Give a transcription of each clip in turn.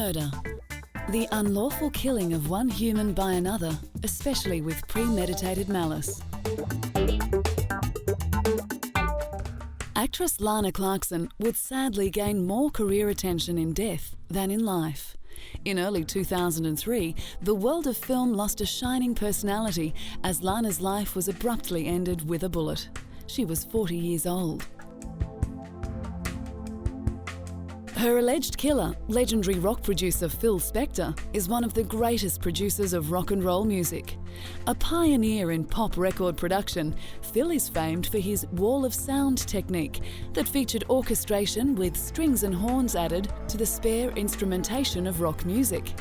Murder. The unlawful killing of one human by another, especially with premeditated malice. Actress Lana Clarkson would sadly gain more career attention in death than in life. In early 2003, the world of film lost a shining personality as Lana's life was abruptly ended with a bullet. She was 40 years old. Her alleged killer, legendary rock producer Phil Spector, is one of the greatest producers of rock and roll music. A pioneer in pop record production, Phil is famed for his wall of sound technique that featured orchestration with strings and horns added to the spare instrumentation of rock music.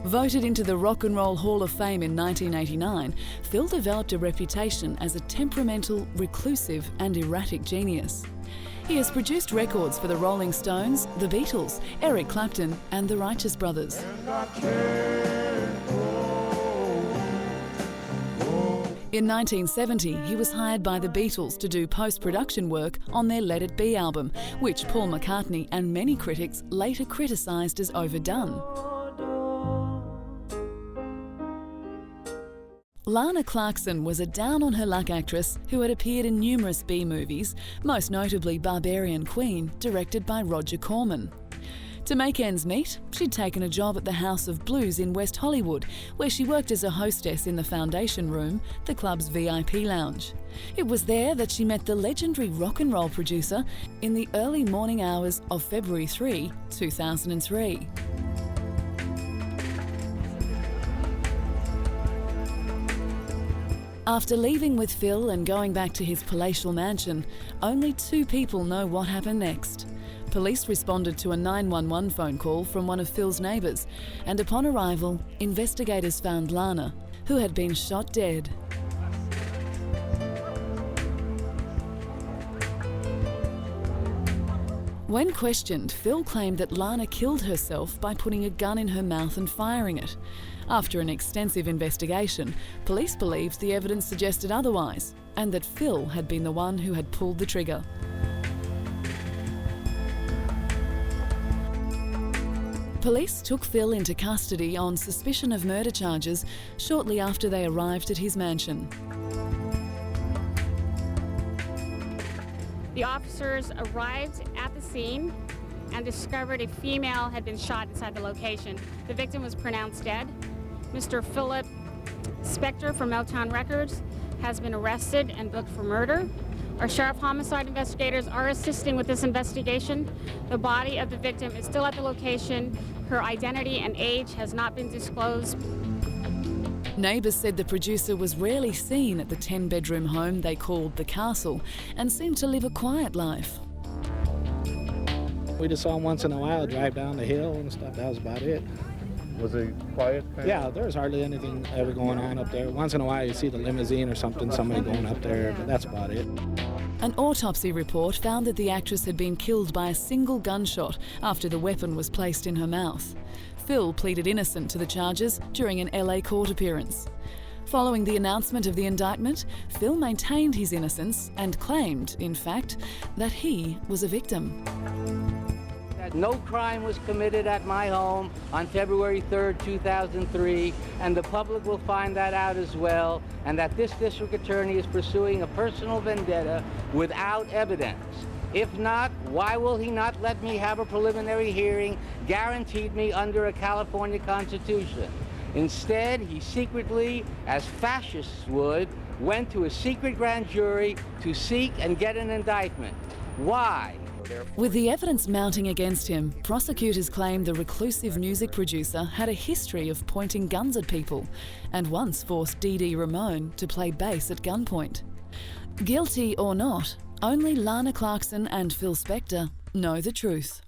Voted into the Rock and Roll Hall of Fame in 1989, Phil developed a reputation as a temperamental, reclusive and erratic genius. He has produced records for the Rolling Stones, the Beatles, Eric Clapton and the Righteous Brothers. In 1970, he was hired by the Beatles to do post-production work on their Let It Be album, which Paul McCartney and many critics later criticised as overdone. Lana Clarkson was a down-on-her-luck actress who had appeared in numerous B-movies, most notably Barbarian Queen, directed by Roger Corman. To make ends meet, she'd taken a job at the House of Blues in West Hollywood, where she worked as a hostess in the Foundation Room, the club's VIP lounge. It was there that she met the legendary rock and roll producer in the early morning hours of February 3, 2003. After leaving with Phil and going back to his palatial mansion, only 2 people know what happened next. Police responded to a 911 phone call from one of Phil's neighbours, and upon arrival, investigators found Lana, who had been shot dead. When questioned, Phil claimed that Lana killed herself by putting a gun in her mouth and firing it. After an extensive investigation, police believed the evidence suggested otherwise, and that Phil had been the one who had pulled the trigger. Police took Phil into custody on suspicion of murder charges shortly after they arrived at his mansion. The officers arrived at the scene and discovered a female had been shot inside the location. The victim was pronounced dead. Mr. Phil Spector from Motown Records has been arrested and booked for murder. Our sheriff homicide investigators are assisting with this investigation. The body of the victim is still at the location. Her identity and age has not been disclosed. Neighbours said the producer was rarely seen at the 10-bedroom home they called the Castle and seemed to live a quiet life. We just saw him once in a while drive down the hill and stuff. That was about it. Was it quiet? Yeah, there was hardly anything ever going on up there. Once in a while you see the limousine or something, somebody going up there, but that's about it. An autopsy report found that the actress had been killed by a single gunshot after the weapon was placed in her mouth. Phil pleaded innocent to the charges during an LA court appearance. Following the announcement of the indictment, Phil maintained his innocence and claimed, in fact, that he was a victim. No crime was committed at my home on February 3rd, 2003, and the public will find that out as well, and that this district attorney is pursuing a personal vendetta without evidence. If not, why will he not let me have a preliminary hearing guaranteed me under a California Constitution? Instead, he secretly, as fascists would, went to a secret grand jury to seek and get an indictment. Why? With the evidence mounting against him, prosecutors claimed the reclusive music producer had a history of pointing guns at people and once forced Dee Dee Ramone to play bass at gunpoint. Guilty or not, only Lana Clarkson and Phil Spector know the truth.